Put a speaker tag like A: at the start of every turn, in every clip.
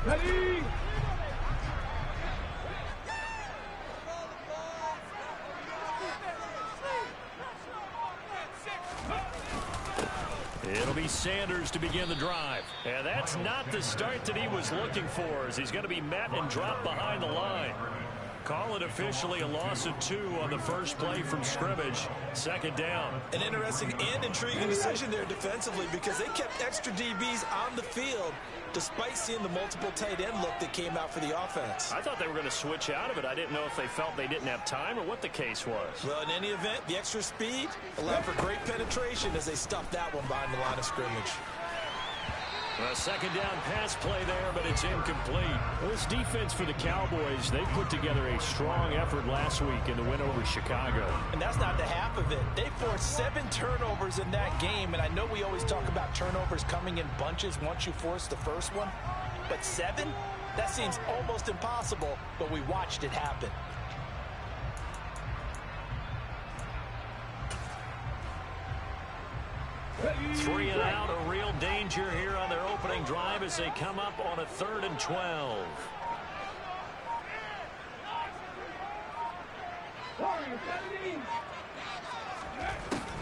A: Ready?
B: It'll be Sanders to begin the drive. And that's not the start that he was looking for, as he's going to be met and dropped behind the line. Call it officially a loss of 2 on the first play from scrimmage. Second down.
C: An interesting and intriguing decision there defensively, because they kept extra DBs on the field despite seeing the multiple tight end look that came out for the offense.
B: I thought they were going to switch out of it. I didn't know if they felt they didn't have time or what the case was.
C: Well, in any event, the extra speed allowed for great penetration as they stuffed that one behind the line of scrimmage.
B: A second down pass play there, but it's incomplete. Well, this defense for the Cowboys, they put together a strong effort last week in the win over Chicago.
C: And that's not the half of it. They forced 7 turnovers in that game, and I know we always talk about turnovers coming in bunches once you force the first one, but 7? That seems almost impossible, but we watched it happen.
B: Three and out, a real danger here on their opening drive as they come up on a 3rd and 12.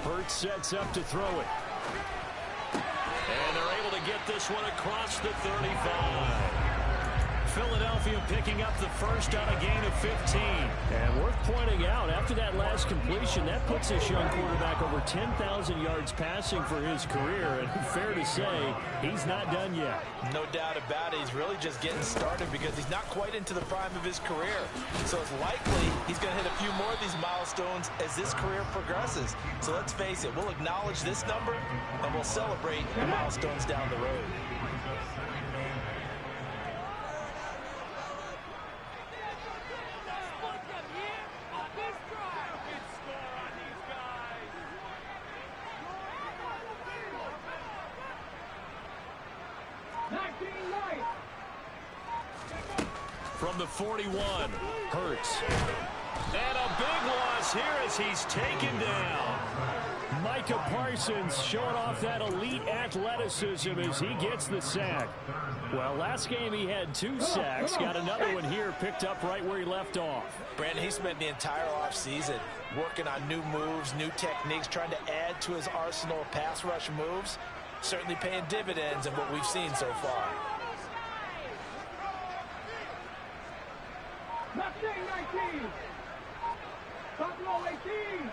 B: Hurts sets up to throw it. And they're able to get this one across the 35. Philadelphia picking up the first on a gain of 15. And worth pointing out, after that last completion, that puts this young quarterback over 10,000 yards passing for his career. And fair to say, he's not done yet.
C: No doubt about it. He's really just getting started because he's not quite into the prime of his career. So it's likely he's going to hit a few more of these milestones as this career progresses. So let's face it, we'll acknowledge this number and we'll celebrate the milestones down the road.
B: From the 41, Hurts. And a big loss here as he's taken down. Micah Parsons showing off that elite athleticism as he gets the sack. Well, last game he had 2 sacks. Got another one here picked up right where he left off.
C: Brandon, he spent the entire offseason working on new moves, new techniques, trying to add to his arsenal of pass rush moves. Certainly paying dividends in what we've seen so far.
A: Left 19. Top row 18.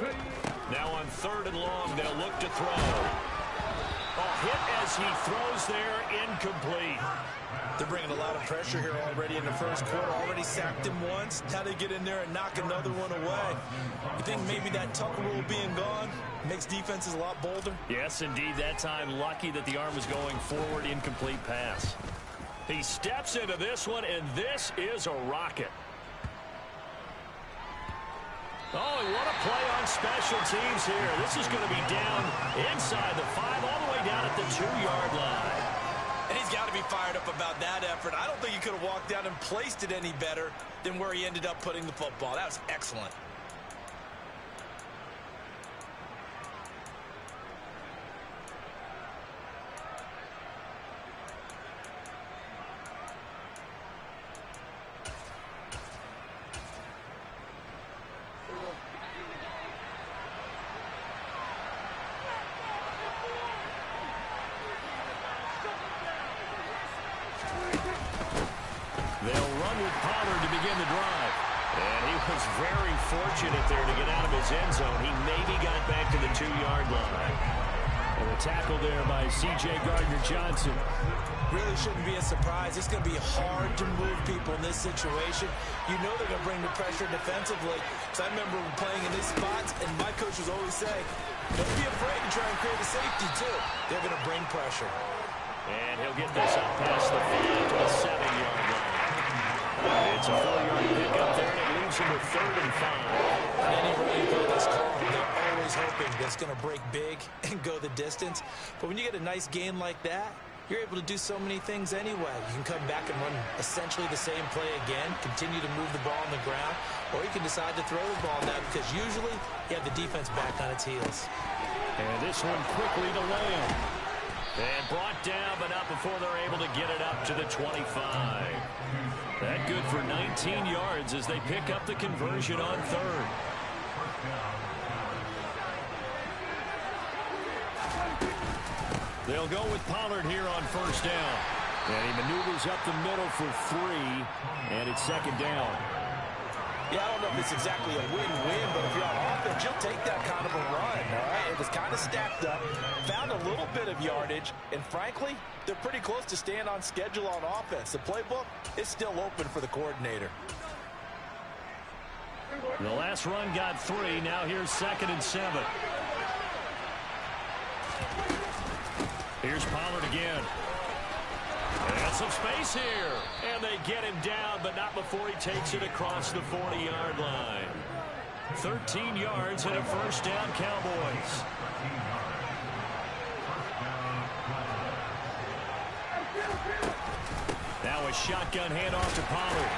A: Ready.
B: Now on 3rd and long, they'll look to throw. A hit as he throws there, incomplete.
C: They're bringing a lot of pressure here already in the first quarter. Already sacked him once. How they get in there and knock another one away? You think maybe that Tucker rule being gone makes defenses a lot bolder?
B: Yes, indeed. That time, lucky that the arm was going forward, incomplete pass. He steps into this one, and this is a rocket. Oh, and what a play on special teams here. This is going to be down inside the 5, all the way down at the 2-yard line.
C: And he's got to be fired up about that effort. I don't think he could have walked down and placed it any better than where he ended up putting the football. That was excellent.
B: They'll run with Pollard to begin the drive. And he was very fortunate there to get out of his end zone. He maybe got back to the 2-yard line. And a tackle there by C.J. Gardner-Johnson.
C: Really shouldn't be a surprise. It's going to be hard to move people in this situation. You know they're going to bring the pressure defensively. Because I remember playing in these spots, and my coach was always saying, don't be afraid to try and create a safety, too. They're going to bring pressure.
B: And he'll get this up past the 5 to the 7-yard line. It's a 4-yard pickup there, and it leaves him with 3rd and 5.
C: And any running play that's called, they're always hoping that it's going to break big and go the distance. But when you get a nice gain like that, you're able to do so many things anyway. You can come back and run essentially the same play again, continue to move the ball on the ground, or you can decide to throw the ball now because usually you have the defense back on its heels.
B: And this one quickly to Lamb. And brought down, but not before they're able to get it up to the 25. That good for 19 yards as they pick up the conversion on third. They'll go with Pollard here on first down. And he maneuvers up the middle for 3, and it's second down.
C: Yeah, I don't know if it's exactly a win-win, but if you're on offense, you'll take that kind of a run, all right? It was kind of stacked up, found a little bit of yardage, and frankly, they're pretty close to staying on schedule on offense. The playbook is still open for the coordinator.
B: The last run got 3. Now here's 2nd and 7. Here's Pollard again. And some space here. And they get him down, but not before he takes it across the 40-yard line. 13 yards and a first down, Cowboys. Now a shotgun handoff to Pollard.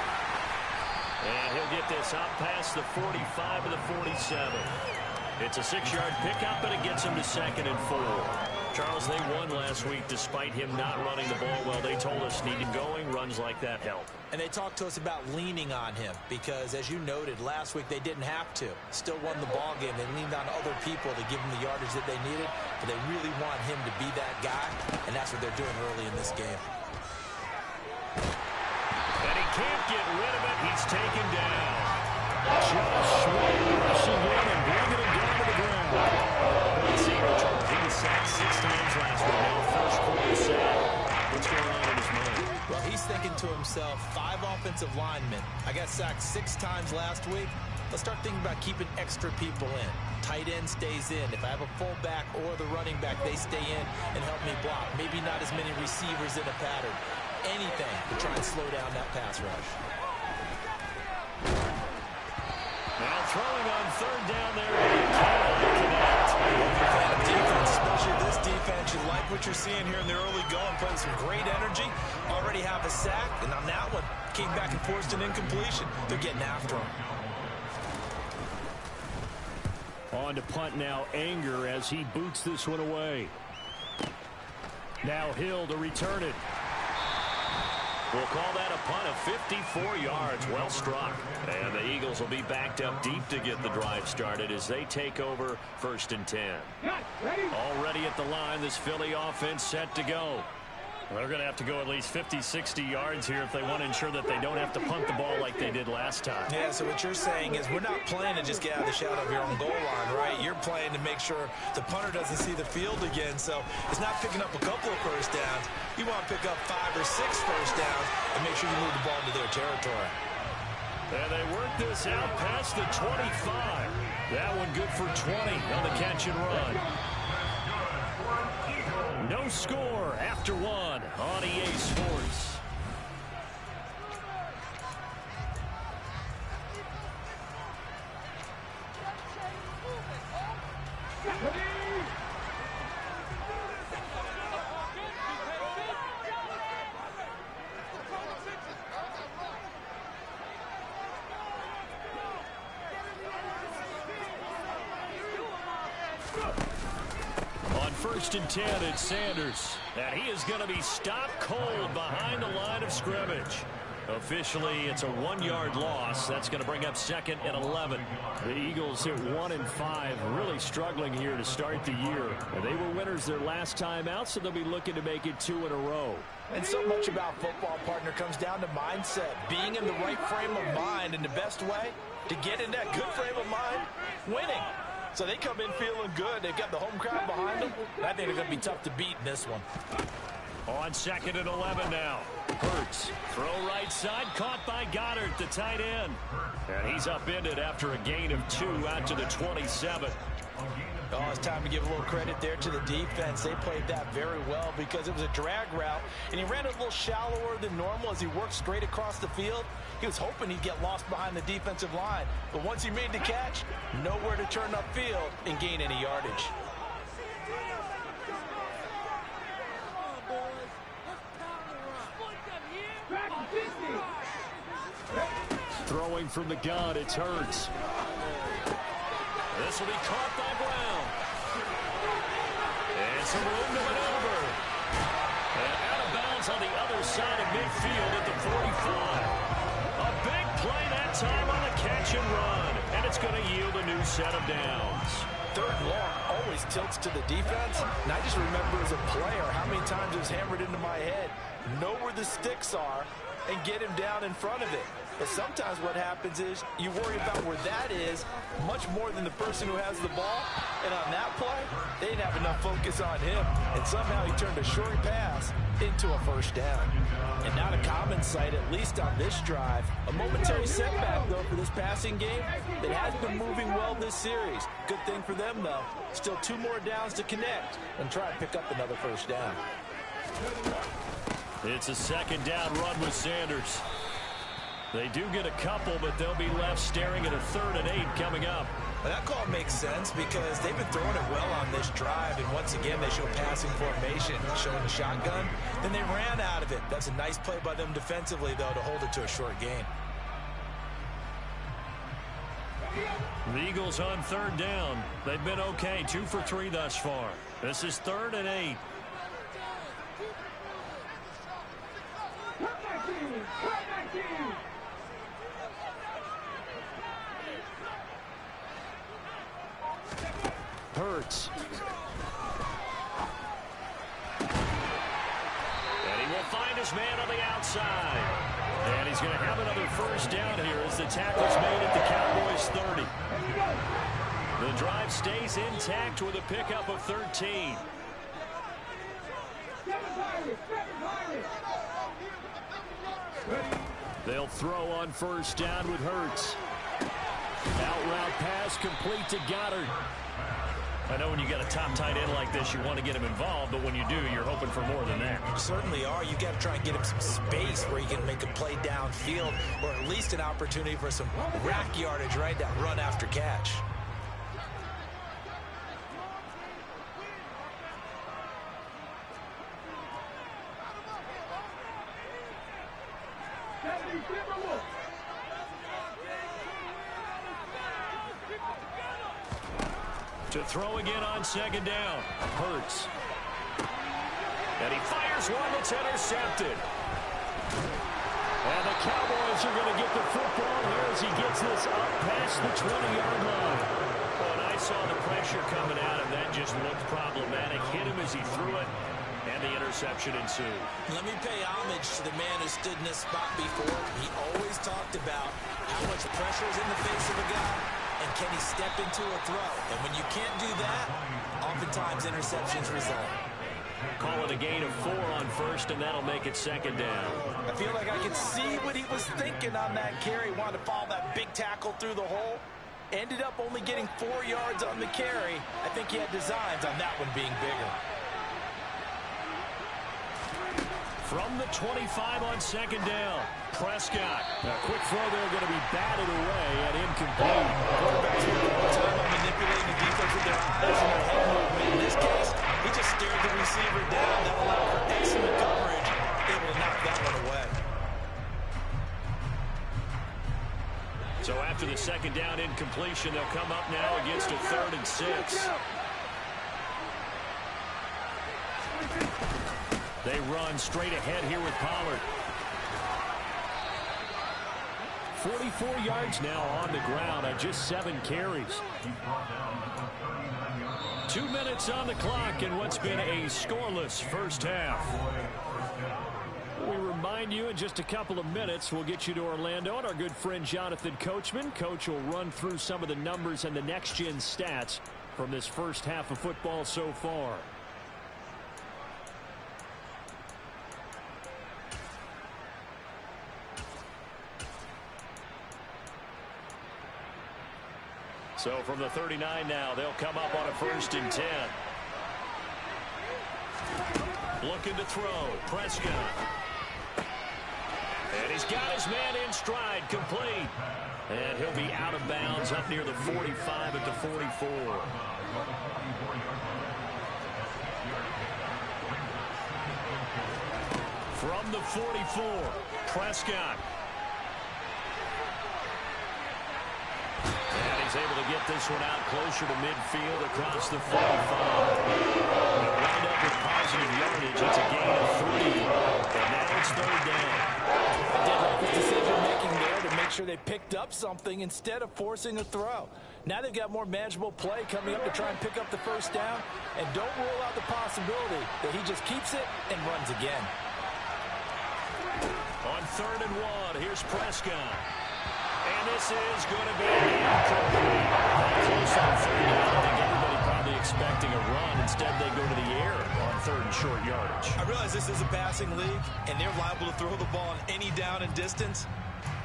B: And he'll get this out past the 45 to the 47. It's a 6-yard pickup, but it gets him to 2nd and 4. Charles, they won last week despite him not running the ball well. They told us needing going, runs like that help.
C: And they talked to us about leaning on him because, as you noted, last week they didn't have to. Still won the ball game. They leaned on other people to give him the yardage that they needed, but they really want him to be that guy, and that's what they're doing early in this game.
B: And he can't get rid of it. He's taken down. Just Sweat rushing in and bringing him down to the ground. Let's see here, Charles. He was sacked 6 times last week. Now first quarter sack. What's going on in his mind?
C: Well, he's thinking to himself, 5 offensive linemen. I got sacked 6 times last week. Let's start thinking about keeping extra people in. Tight end stays in. If I have a fullback or the running back, they stay in and help me block. Maybe not as many receivers in a pattern. Anything to try and slow down that pass rush.
B: Now throwing on 3rd down there. Connect.
C: Defense, especially this defense, you like what you're seeing here in the early going, playing some great energy. Already have a sack, and on that one, came back and forced an incompletion. They're getting after him.
B: On to punt now, Anger as he boots this one away. Now Hill to return it. We'll call that a punt of 54 yards. Well struck. And the Eagles will be backed up deep to get the drive started as they take over 1st and 10. Already at the line, this Philly offense set to go. They're going to have to go at least 50, 60 yards here if they want to ensure that they don't have to punt the ball like they did last time.
C: Yeah, so what you're saying is we're not playing to just get out of the shadow of your own goal line, right? You're playing to make sure the punter doesn't see the field again. So it's not picking up a couple of first downs. You want to pick up 5 or 6 first downs and make sure you move the ball into their territory.
B: And they work this out past the 25. That one good for 20 on the catch and run. No score after 1 on EA Sports. On 1st and 10, it's Sanders. And he is going to be stopped cold behind the line of scrimmage. Officially, it's a 1-yard loss. That's going to bring up 2nd and 11. The Eagles hit 1 and 5, really struggling here to start the year. And they were winners their last time out, so they'll be looking to make it 2 in a row.
C: And so much about football, partner, comes down to mindset. Being in the right frame of mind, and the best way to get in that good frame of mind, winning. So they come in feeling good. They've got the home crowd behind them. I think they're going to be tough to beat in this one.
B: On 2nd and 11 now. Hurts. Throw right side. Caught by Goddard, the tight end. And he's upended after a gain of 2 out to the 27.
C: Oh, it's time to give a little credit there to the defense. They played that very well because it was a drag route, and he ran it a little shallower than normal as he worked straight across the field. He was hoping he'd get lost behind the defensive line, but once he made the catch, nowhere to turn upfield and gain any yardage.
B: Throwing from the gun, it's Hurts. This will be caught by Brown. And some room to maneuver. on the other side of midfield at the 45. A big play that time on the catch and run, and it's going to yield a new set of downs.
C: Third and long always tilts to the defense, and I just remember as a player how many times it was hammered into my head. Know where the sticks are and get him down in front of it. But sometimes what happens is you worry about where that is much more than the person who has the ball. And on that play, they didn't have enough focus on him. And somehow he turned a short pass into a first down. And not a common sight, at least on this drive. A momentary setback, though, for this passing game that has been moving well this series. Good thing for them, though. Still 2 more downs to connect and try and pick up another first down.
B: It's a second down run with Sanders. They do get a couple, but they'll be left staring at a 3rd and 8 coming up.
C: Well, that call makes sense because they've been throwing it well on this drive, and once again they show passing formation, showing the shotgun. Then they ran out of it. That's a nice play by them defensively, though, to hold it to a short gain.
B: The Eagles on 3rd down. They've been okay, 2 for 3 thus far. This is 3rd and 8. Hurts. And he will find his man on the outside. And he's going to have another first down here as the tackle's made at the Cowboys 30. The drive stays intact with a pickup of 13. They'll throw on first down with Hurts. Out route pass complete to Goddard. I know when you got a top tight end like this, you want to get him involved, but when you do, you're hoping for more than that.
C: You certainly are. You got to try and get him some space where he can make a play downfield, or at least an opportunity for some rack yardage, right? That run after catch.
B: To throw again on second down. Hurts. And he fires one that's intercepted. And the Cowboys are going to get the football here as he gets this up past the 20-yard line. Oh, and I saw the pressure coming at him. That just looked problematic. Hit him as he threw it, and the interception ensued.
C: Let me pay homage to the man who stood in this spot before. He always talked about how much pressure is in the face of a guy. And can he step into a throw? And when you can't do that, oftentimes interceptions result.
B: Call it a gain of 4 on first, and that'll make it second down.
C: I feel like I could see what he was thinking on that carry. Wanted to follow that big tackle through the hole. Ended up only getting 4 yards on the carry. I think he had designs on that one being bigger.
B: From the 25 on second down, Prescott. A quick throw there going to be batted away and incomplete.
C: Quarterbacks work all the time on manipulating the defense with their eyes and their head movement. In this case, he just stared the receiver down. That allowed for excellent coverage. Able to knock that one away.
B: So after the second down incompletion, they'll come up now against a 3rd and 6. They run straight ahead here with Pollard. 44 yards now on the ground on just 7 carries. 2 minutes on the clock in what's been a scoreless first half. We remind you in just a couple of minutes we'll get you to Orlando and our good friend Jonathan Coachman. Coach will run through some of the numbers and the next-gen stats from this first half of football so far. So from the 39 now, they'll come up on a 1st and 10. Looking to throw, Prescott. And he's got his man in stride, complete. And he'll be out of bounds up near the 45 at the 44. From the 44, Prescott. He's able to get this one out closer to midfield across the 45. They'll wind up with positive yardage. It's a gain of 3. And third down.
C: I did like his decision-making there to make sure they picked up something instead of forcing a throw. Now they've got more manageable play coming up to try and pick up the first down. And don't rule out the possibility that he just keeps it and runs again.
B: On 3rd and 1, here's Prescott. And this is going to be incomplete. That close on 3rd down. I think everybody probably expecting a run. Instead, they go to the air on 3rd and short yardage.
C: I realize this is a passing league, and they're liable to throw the ball on any down and distance.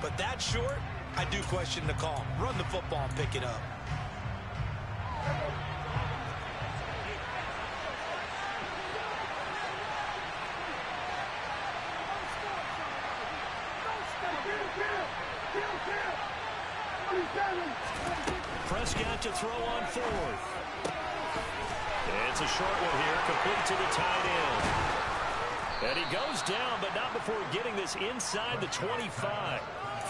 C: But that short, I do question the call. Run the football and pick it up.
B: Prescott to throw on 4th. It's a short one here, complete to the tight end. And he goes down, but not before getting this inside the 25.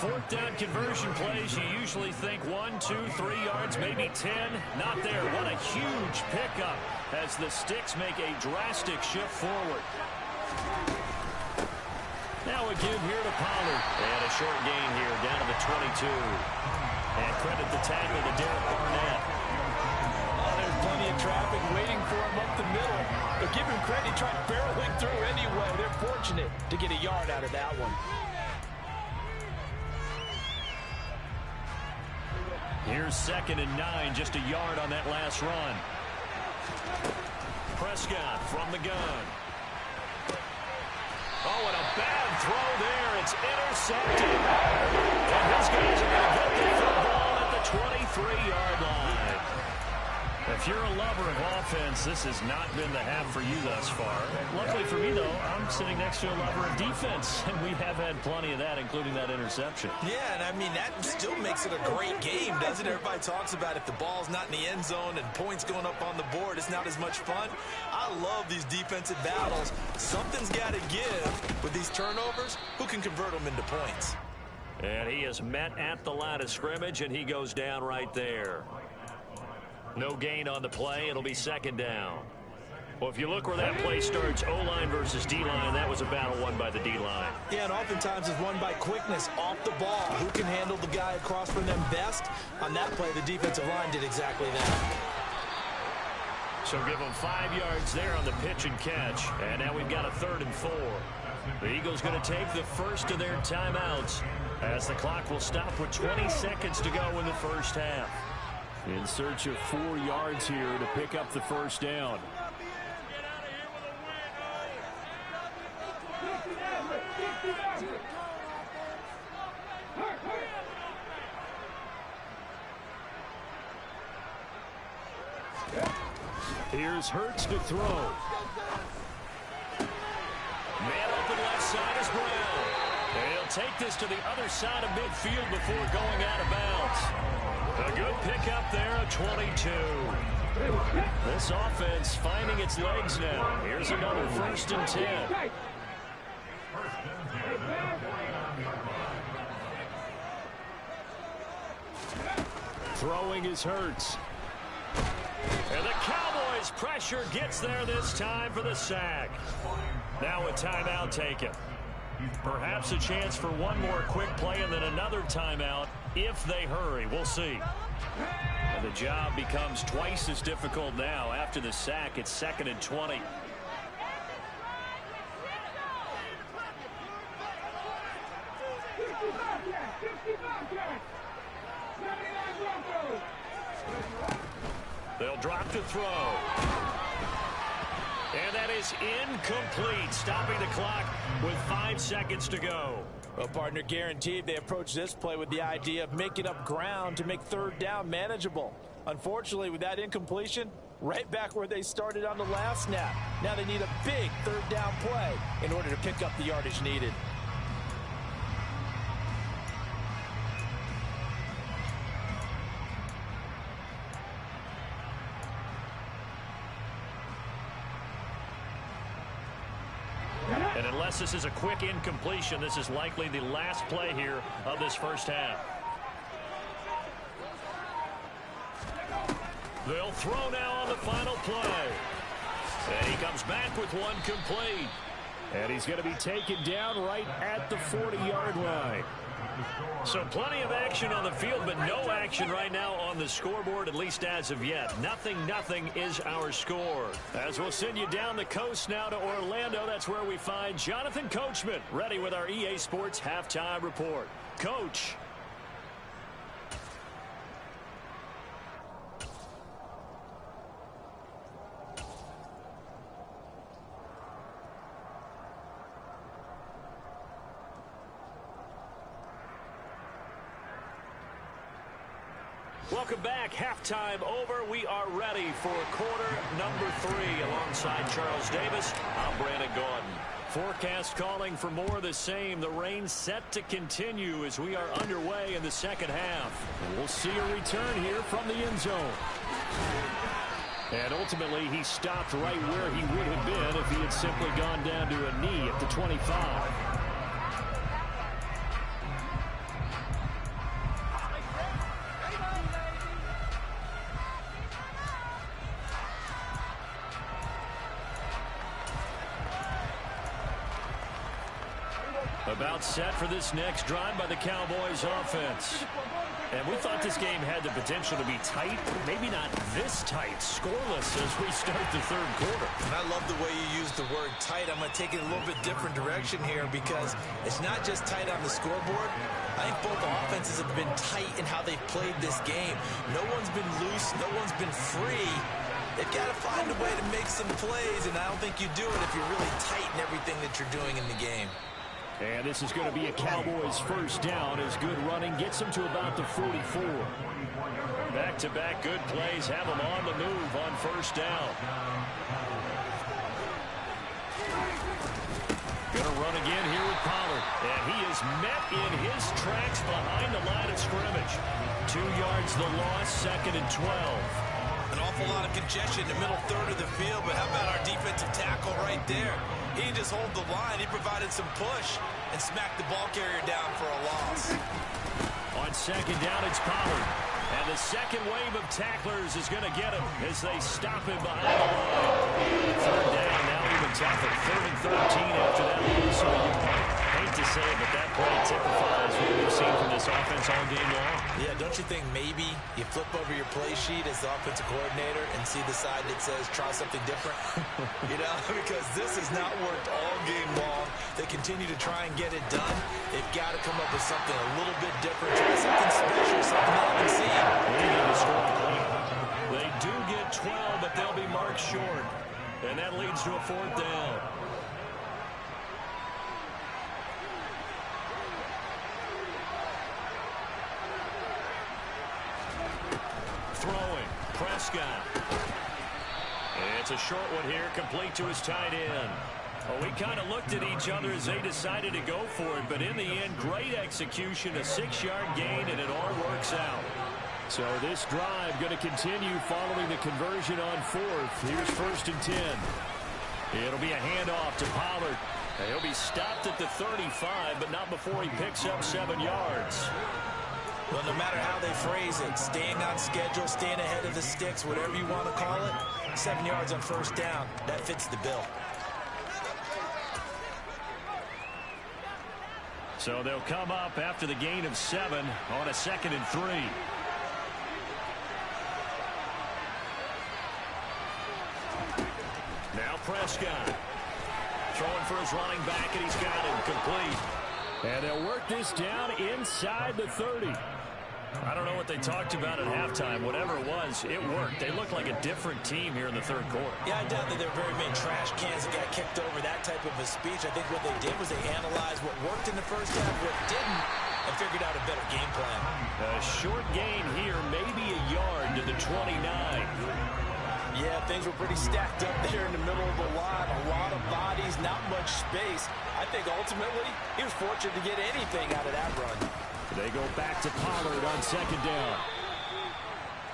B: 4th down conversion plays, you usually think 1, 2, 3 yards, maybe 10. Not there. What a huge pickup as the Sticks make a drastic shift forward. Now a give here to Pollard. And a short gain here down to the 22. And credit the tackle to Derek Barnett.
C: Oh, there's plenty of traffic waiting for him up the middle. But give him credit, he tried barreling through anyway. They're fortunate to get a yard out of that one.
B: Here's 2nd and 9, just a yard on that last run. Prescott from the gun. Oh, and a bad throw there. It's intercepted. And his guys are going to get the football at the 23-yard line. If you're a lover of offense, this has not been the half for you thus far. Luckily for me, though, I'm sitting next to a lover of defense, and we have had plenty of that, including that interception.
C: Yeah, and I mean, that still makes it a great game, doesn't it? Everybody talks about if the ball's not in the end zone and points going up on the board, it's not as much fun. I love these defensive battles. Something's got to give with these turnovers. Who can convert them into points?
B: And he is met at the line of scrimmage, and he goes down right there. No gain on the play. It'll be 2nd down. Well, if you look where that play starts, O-line versus D-line, that was a battle won by the D-line.
C: Yeah, and oftentimes it's won by quickness off the ball. Who can handle the guy across from them best? On that play, the defensive line did exactly that.
B: So give them 5 yards there on the pitch and catch. And now we've got a 3rd and 4. The Eagles going to take the first of their timeouts as the clock will stop with 20 seconds to go in the first half. In search of 4 yards here to pick up the first down. Here's Hurts to throw. Man open left side is Brown. And he'll take this to the other side of midfield before going out of bounds. A good pickup there at 22. This offense finding its legs now. Here's another 1st and 10. Throwing is Hurts. And the Cowboys pressure gets there this time for the sack. Now a timeout taken. Perhaps a chance for one more quick play and then another timeout if they hurry. We'll see. And the job becomes twice as difficult now. After the sack, it's 2nd and 20. They'll drop to throw. And that is incomplete, stopping the clock with 5 seconds to go.
C: Well, partner, guaranteed they approach this play with the idea of making up ground to make 3rd down manageable. Unfortunately, with that incompletion, right back where they started on the last snap. Now they need a big 3rd down play in order to pick up the yardage needed.
B: And unless this is a quick incompletion, this is likely the last play here of this first half. They'll throw now on the final play. And he comes back with one complete. And he's going to be taken down right at the 40-yard line. So plenty of action on the field, but no action right now on the scoreboard, at least as of yet. 0-0 is our score. As we'll send you down the coast now to Orlando, that's where we find Jonathan Coachman, ready with our EA Sports halftime report. Coach. Welcome back. Halftime over. We are ready for quarter number 3 alongside Charles Davis. I'm Brandon Gordon. Forecast calling for more of the same. The rain set to continue as we are underway in the second half. We'll see a return here from the end zone. And ultimately, he stopped right where he would have been if he had simply gone down to a knee at the 25. About set for this next drive by the Cowboys offense. And we thought this game had the potential to be tight, maybe not this tight, scoreless as we start the third quarter.
C: And I love the way you use the word tight. I'm going to take it a little bit different direction here because it's not just tight on the scoreboard. I think both offenses have been tight in how they've played this game. No one's been loose. No one's been free. They've got to find a way to make some plays, and I don't think you do it if you're really tight in everything that you're doing in the game.
B: And this is going to be a Cowboys first down as good running gets them to about the 44. Back-to-back good plays have them on the move on first down. Going to run again here with Pollard. And he is met in his tracks behind the line of scrimmage. 2 yards the loss, 2nd and 12.
C: An awful lot of congestion in the middle third of the field, but how about our defensive tackle right there? He didn't just hold the line, he provided some push and smacked the ball carrier down for a loss.
B: On second down, it's Pollard. And the second wave of tacklers is going to get him as they stop him behind the line. Third down, now even tougher. 3rd and 13 after that loss. So you hate to say it, but that play typifies what we've seen from this offense all game long.
C: Yeah, don't you think maybe you flip over your play sheet as the offensive coordinator and see the side that says try something different? You know, because this has not worked all game long. They continue to try and get it done. They've got to come up with something a little bit different. Try something special, something they haven't seen.
B: They do get 12, but they'll be marked short. And that leads to a 4th down. Throwing, Prescott. It's a short one here, complete to his tight end. Well, we kind of looked at each other as they decided to go for it, but in the end, great execution, a 6-yard gain, and it all works out. So this drive going to continue following the conversion on 4th. Here's 1st and 10. It'll be a handoff to Pollard. He'll be stopped at the 35, but not before he picks up 7 yards.
C: Well, no matter how they phrase it, staying on schedule, staying ahead of the sticks, whatever you want to call it, 7 yards on first down, that fits the bill.
B: So they'll come up after the gain of 7 on a 2nd and 3. Now Prescott throwing for his running back, and he's got him complete. And they'll work this down inside the 30. I don't know what they talked about at halftime. Whatever it was, it worked. They look like a different team here in the third quarter.
C: Yeah, I doubt that there were very many trash cans that got kicked over that type of a speech. I think what they did was they analyzed what worked in the first half, what didn't, and figured out a better game plan.
B: A short gain here, maybe a yard to the 29.
C: Yeah, things were pretty stacked up there in the middle of the line. A lot of bodies, not much space. I think ultimately he was fortunate to get anything out of that run.
B: They go back to Pollard on second down.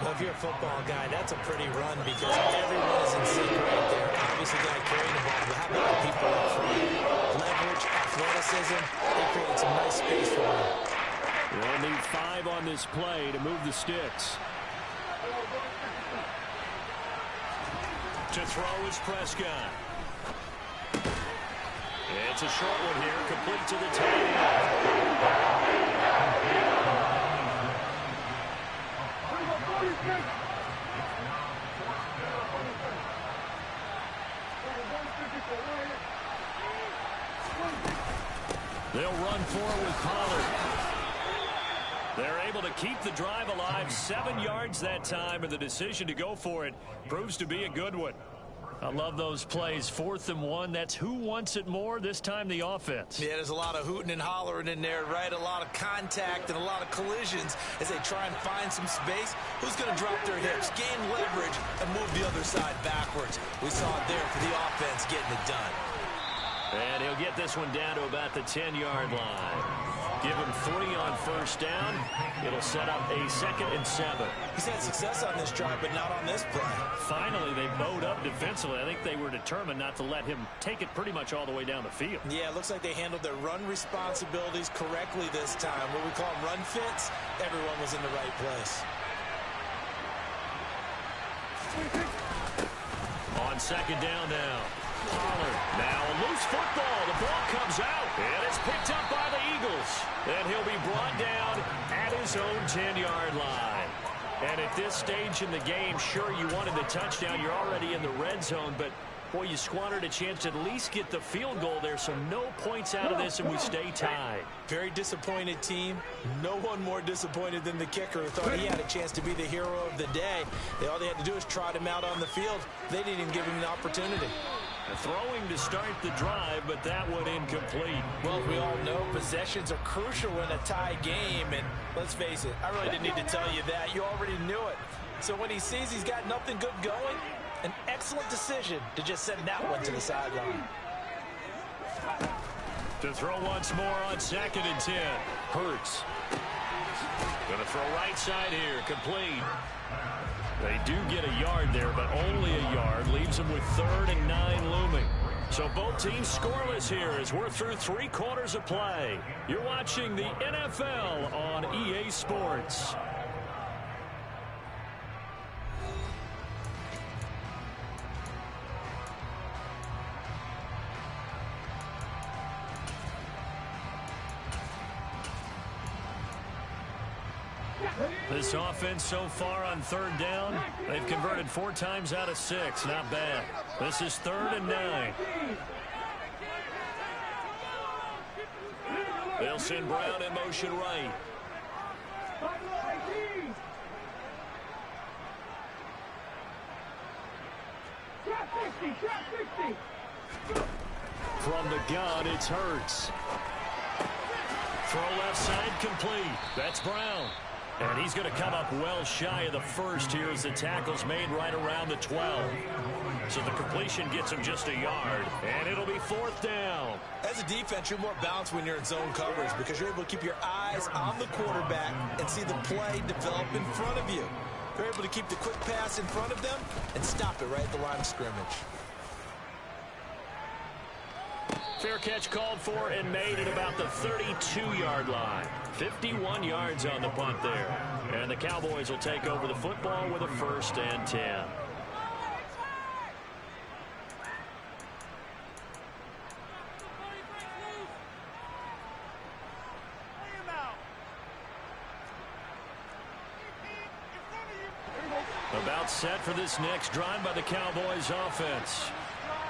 C: Well, if you're a football guy, that's a pretty run because everyone is in sync right there. Obviously, the guy carrying the ball, but how about the people up front? Leverage, athleticism, they created some nice space for him.
B: They'll need 5 on this play to move the sticks. To throw is Prescott. It's a short one here, complete to the tight end. They'll run forward with Pollard. They're able to keep the drive alive, 7 yards that time, and the decision to go for it proves to be a good one. I love those plays. 4th and 1. That's who wants it more, this time the offense.
C: Yeah, there's a lot of hooting and hollering in there, right? A lot of contact and a lot of collisions as they try and find some space. Who's going to drop their hips, gain leverage, and move the other side backwards? We saw it there for the offense getting it done.
B: And he'll get this one down to about the 10-yard line. Give him 3 on first down. It'll set up a 2nd and 7.
C: He's had success on this drive, but not on this play.
B: Finally, they bowed up defensively. I think they were determined not to let him take it pretty much all the way down the field.
C: Yeah, it looks like they handled their run responsibilities correctly this time. What we call them run fits, everyone was in the right place.
B: On 2nd down now. Pollard. Now a loose football. The ball comes out. And it's picked up by the Eagles. And he'll be brought down at his own 10-yard line. And at this stage in the game, sure, you wanted the touchdown. You're already in the red zone. But, boy, you squandered a chance to at least get the field goal there. So no points out of this, and we stay tied.
C: Very disappointed team. No one more disappointed than the kicker who thought he had a chance to be the hero of the day. All they had to do is trot him out on the field. They didn't even give him an opportunity.
B: Throwing to start the drive, but that one incomplete.
C: Well, we all know possessions are crucial in a tie game, and let's face it, I really didn't need to tell you that. You already knew it. So when he sees he's got nothing good going, an excellent decision to just send that one to the sideline.
B: To throw once more on 2nd and 10. Hurts. Gonna throw right side here, complete. They do get a yard there, but only a yard. Leaves them with 3rd and 9 looming. So both teams scoreless here as we're through 3 quarters of play. You're watching the NFL on EA Sports. This offense so far on 3rd down, they've converted 4 times out of 6. Not bad. This is 3rd and 9. They'll send Brown in motion right. From the gun, it's Hurts. Throw left side complete. That's Brown. And he's going to come up well shy of the first here as the tackle's made right around the 12. So the completion gets him just a yard. And it'll be 4th down.
C: As a defense, you're more balanced when you're in zone coverage because you're able to keep your eyes on the quarterback and see the play develop in front of you. You're able to keep the quick pass in front of them and stop it right at the line of scrimmage.
B: Fair catch called for and made at about the 32-yard line. 51 yards on the punt there. And the Cowboys will take over the football with a 1st and 10. About set for this next drive by the Cowboys offense.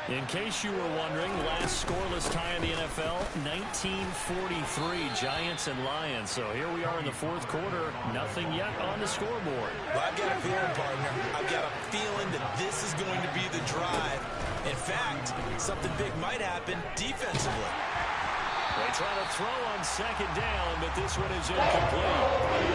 B: In case you were wondering, last scoreless tie in the NFL, 1943, Giants and Lions. So here we are in the 4th quarter, nothing yet on the scoreboard.
C: Well, I've got a feeling, partner. I've got a feeling that this is going to be the drive. In fact, something big might happen defensively.
B: They try to throw on 2nd down, but this one is incomplete.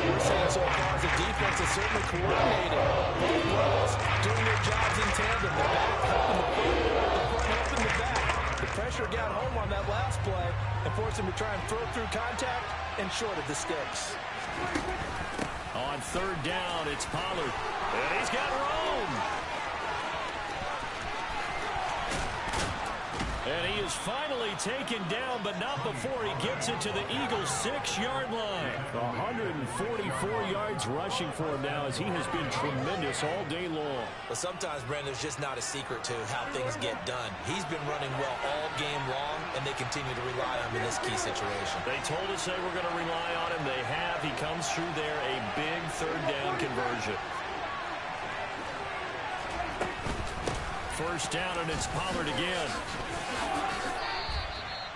C: We're seeing so far as the defense is certainly coordinated. Both brothers doing their jobs in tandem. The back helping the front, helping the back. The pressure got home on that last play and forced him to try and throw through contact and short of the sticks.
B: On 3rd down, it's Pollard. And he's got room. And he is finally taken down, but not before he gets it to the Eagles' 6-yard line. 144 yards rushing for him now, as he has been tremendous all day long.
C: But sometimes, Brandon, there's just not a secret to how things get done. He's been running well all game long, and they continue to rely on him in this key situation.
B: They told us they were going to rely on him. They have. He comes through there, a big third-down conversion. First down, and it's Pollard again.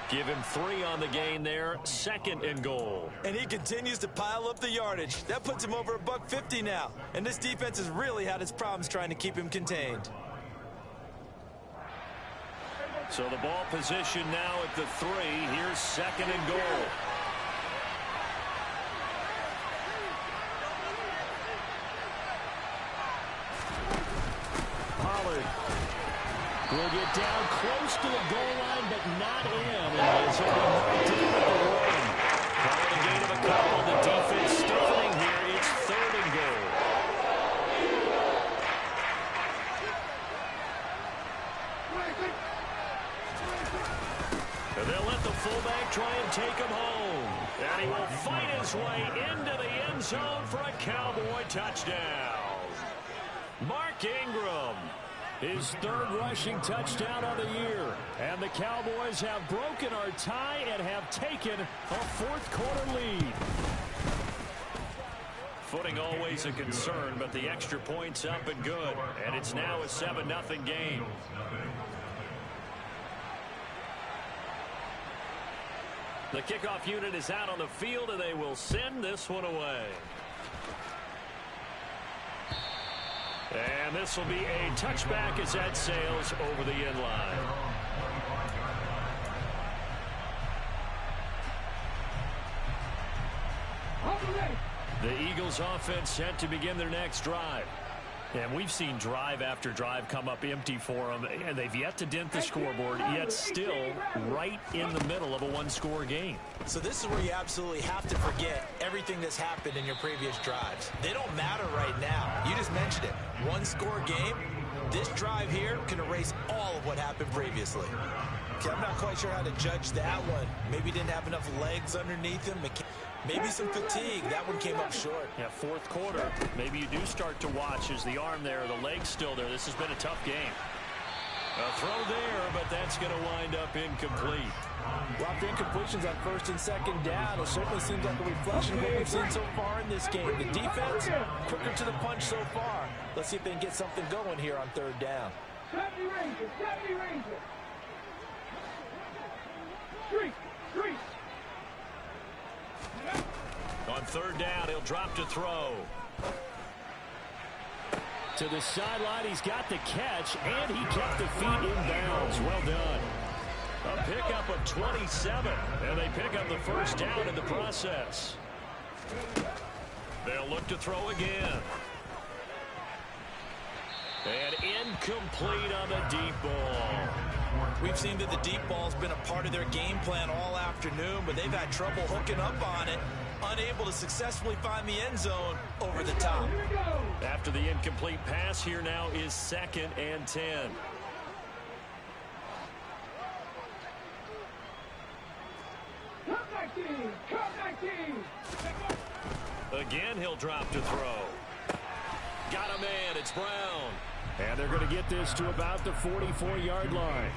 B: Give him 3 on the gain there, 2nd and goal.
C: And he continues to pile up the yardage. That puts him over $150 now. And this defense has really had its problems trying to keep him contained.
B: So the ball position now at the 3. Here's 2nd and goal. Pollard will get down close to the goal line, but not in. And it's only marked in at the 1. Calling a gain of a couple. The defense stiffening here. It's 3rd and goal. And they'll let the fullback try and take him home. And he will fight his way into the end zone for a Cowboy touchdown. Mark Ingram, his 3rd rushing touchdown of the year. And the Cowboys have broken our tie and have taken a 4th quarter lead. Footing always a concern, but the extra point's up and good. And it's now a 7-0 game. The kickoff unit is out on the field, and they will send this one away. And this will be a touchback as that sails over the end line. The Eagles offense set to begin their next drive. And we've seen drive after drive come up empty for them, and they've yet to dent the scoreboard, yet still right in the middle of a 1-score game.
C: So this is where you absolutely have to forget everything that's happened in your previous drives. They don't matter right now. You just mentioned it. 1-score game. This drive here can erase all of what happened previously. Okay, I'm not quite sure how to judge that one. Maybe didn't have enough legs underneath him. Maybe some fatigue. That one came up short.
B: Yeah, 4th quarter. Maybe you do start to watch as the arm there, the leg's still there. This has been a tough game. A throw there, but that's going to wind up incomplete.
C: Well, after incompletions on 1st and 2nd down, it certainly seems like a reflection of what we've seen so far in this game. The defense, quicker to the punch so far. Let's see if they can get something going here on 3rd down.
A: 70 Rangers, 70 Rangers. Street.
B: On 3rd down, he'll drop to throw. To the sideline, he's got the catch, and he kept the feet in bounds. Well done. A pickup of 27, and they pick up the 1st down in the process. They'll look to throw again. And incomplete on the deep ball.
C: We've seen that the deep ball's been a part of their game plan all afternoon, but they've had trouble hooking up on it, unable to successfully find the end zone over the top.
B: After the incomplete pass, here now is 2nd and 10. Again, he'll drop to throw. Got a man. It's Brown. And they're going to get this to about the 44-yard line.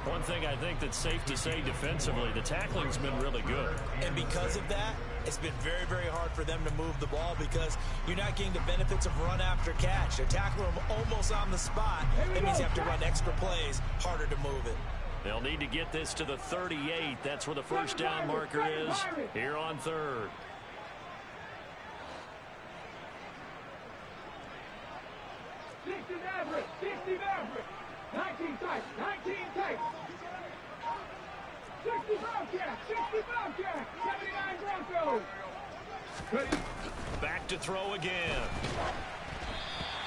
B: One thing I think that's safe to say defensively, the tackling's been really good.
C: And because of that, it's been very, very hard for them to move the ball because you're not getting the benefits of run after catch. They're tackling them almost on the spot. That means you have to run extra plays, harder to move it.
B: They'll need to get this to the 38. That's where the 1st down marker is here on 3rd.
A: Average, 60 average, 19 tight, 19 tight. 60 Bobcat, 79 Broncos. Ready?
B: Back to throw again.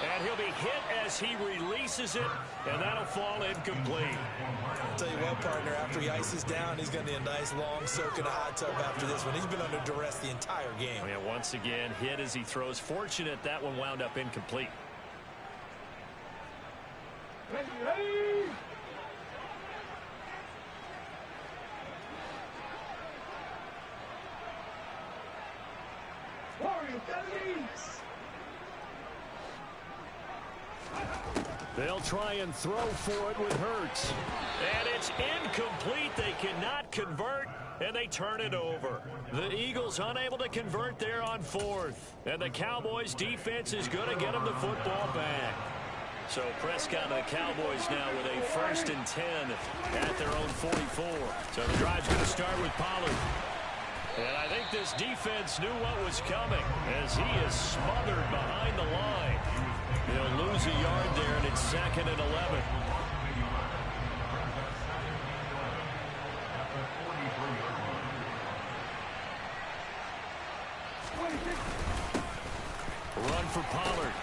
B: And he'll be hit as he releases it, and that'll fall incomplete.
C: I'll tell you what, partner, after he ices down, he's going to need a nice long soak in a hot tub after this one. He's been under duress the entire game.
B: Yeah, once again, hit as he throws. Fortunate that one wound up incomplete.
A: Ready.
B: They'll try and throw for it with Hurts. And it's incomplete. They cannot convert, and they turn it over. The Eagles unable to convert there on fourth. And the Cowboys defense is going to get them the football back. So Prescott and the Cowboys now with a 1st and 10 at their own 44. So the drive's going to start with Pollard. And I think this defense knew what was coming as he is smothered behind the line. He'll lose a yard there, and it's 2nd and 11. Run for Pollard.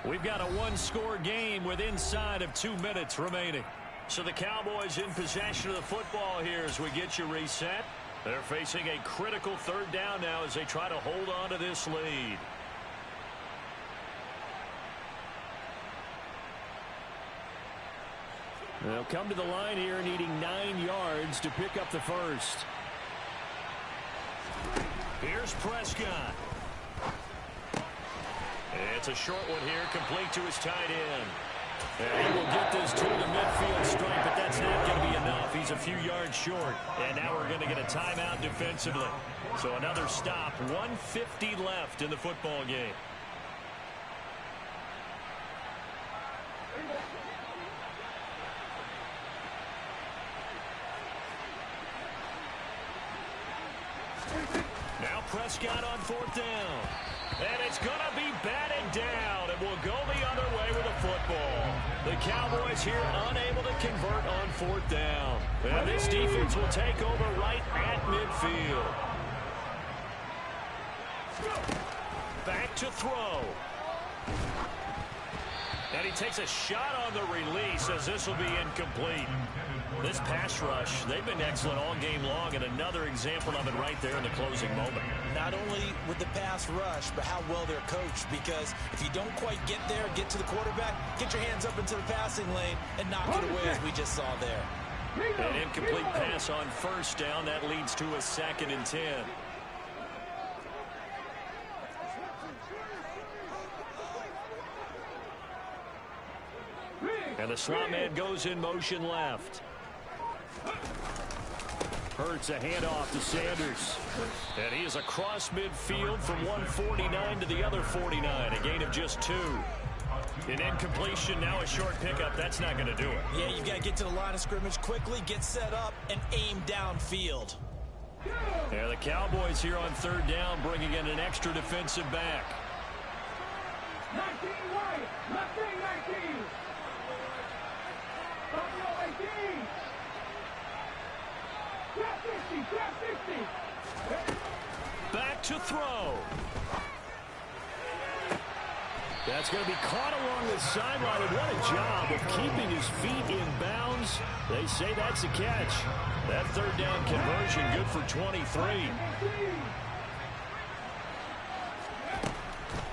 B: We've got a one-score game with inside of 2 minutes remaining. So the Cowboys in possession of the football here as we get you reset. They're facing a critical 3rd down now as they try to hold on to this lead. They'll come to the line here needing 9 yards to pick up the first. Here's Prescott. It's a short one here, complete to his tight end. And he will get this to the midfield stripe, but that's not going to be enough. He's a few yards short. And now we're going to get a timeout defensively. So another stop, 1:50 left in the football game. Now Prescott on 4th down. And it's going to be batted down, and we'll go the other way with a football. The Cowboys here unable to convert on 4th down. And this defense will take over right at midfield. Back to throw. And he takes a shot on the release as this will be incomplete. This pass rush, they've been excellent all game long, and another example of it right there in the closing moment.
C: Not only with the pass rush, but how well they're coached, because if you don't quite get there, get to the quarterback, get your hands up into the passing lane and knock it away as we just saw there.
B: An incomplete pass on 1st down. That leads to a 2nd and 10. And the slot man goes in motion left. Hurts a handoff to Sanders. And he is across midfield from 149 to the other 49. A gain of just 2. An incompletion, now a short pickup. That's not going to do it.
C: Yeah, you've got to get to the line of scrimmage quickly, get set up, and aim downfield.
B: Yeah, the Cowboys here on 3rd down bringing in an extra defensive back.
A: 19 wide, left wing 19.
B: Back to throw. That's going to be caught along the sideline, and what a job of keeping his feet in bounds. They say that's a catch. That 3rd down conversion good for 23.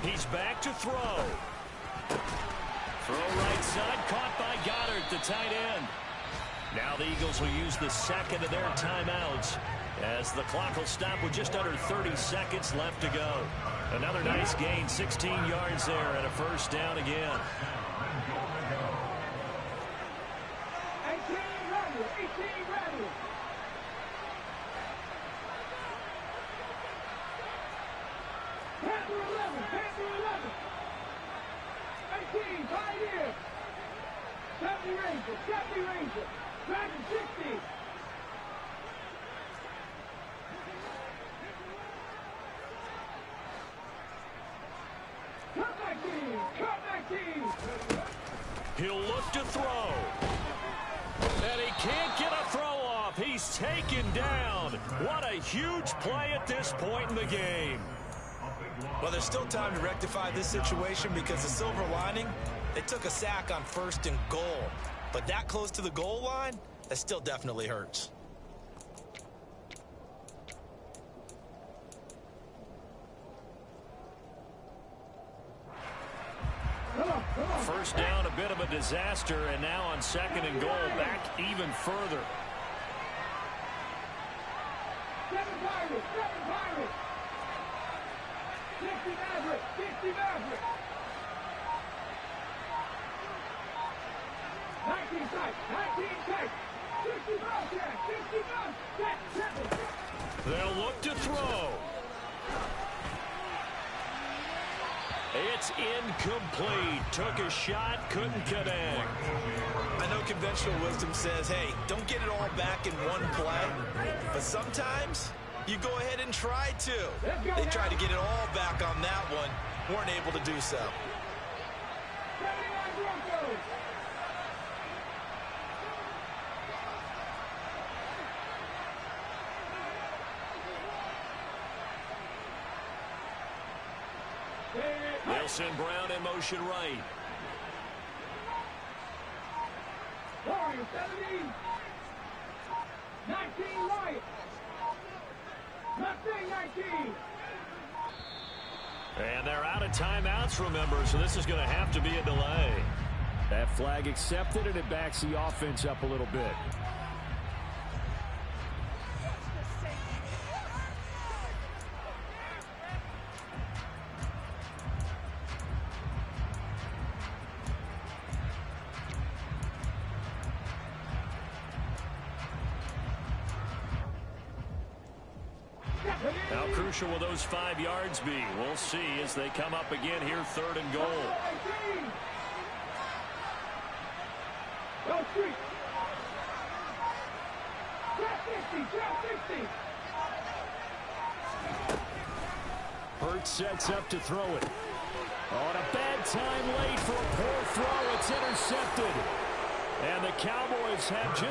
B: He's back to throw. Throw right side, caught by Goddard, the tight end. Now the Eagles will use the 2nd of their timeouts as the clock will stop with just under 30 seconds left to go. Another nice gain, 16 yards there, and a 1st down again.
A: 18 ready. Panther 11. 18, Pioneer. 70 Ranger. Dragon 60. Cut back team.
B: He'll look to throw. And he can't get a throw off. He's taken down. What a huge play at this point in the game.
C: Well, there's still time to rectify this situation because the silver lining, they took a sack on 1st and goal. But that close to the goal line, that still definitely hurts.
B: First down, a bit of a disaster, and now on 2nd and goal, back even further.
A: 7 Pirates. 60 Maverick. 60 Maverick. 19 tight. 19 tight. 60 Bobcat. 60 Bobcat. 7.
B: They'll look to throw. It's incomplete. Took a shot, couldn't connect.
C: I know conventional wisdom says, hey, don't get it all back in one play. But sometimes you go ahead and try to. They tried to get it all back on that one. Weren't able to do so.
A: 79 Broncos.
B: They'll send Brown in motion right.
A: Warriors 17. 19 right. Left wing 19.
B: And they're out of timeouts, remember, so this is going to have to be a delay. That flag accepted, and it backs the offense up a little bit. How crucial will those 5 yards be? We'll see as they come up again here, 3rd and goal.
A: Go street. Trap 60. Trap 60.
B: Hurts sets up to throw it. On a bad time late for a poor throw. It's intercepted. And the Cowboys have just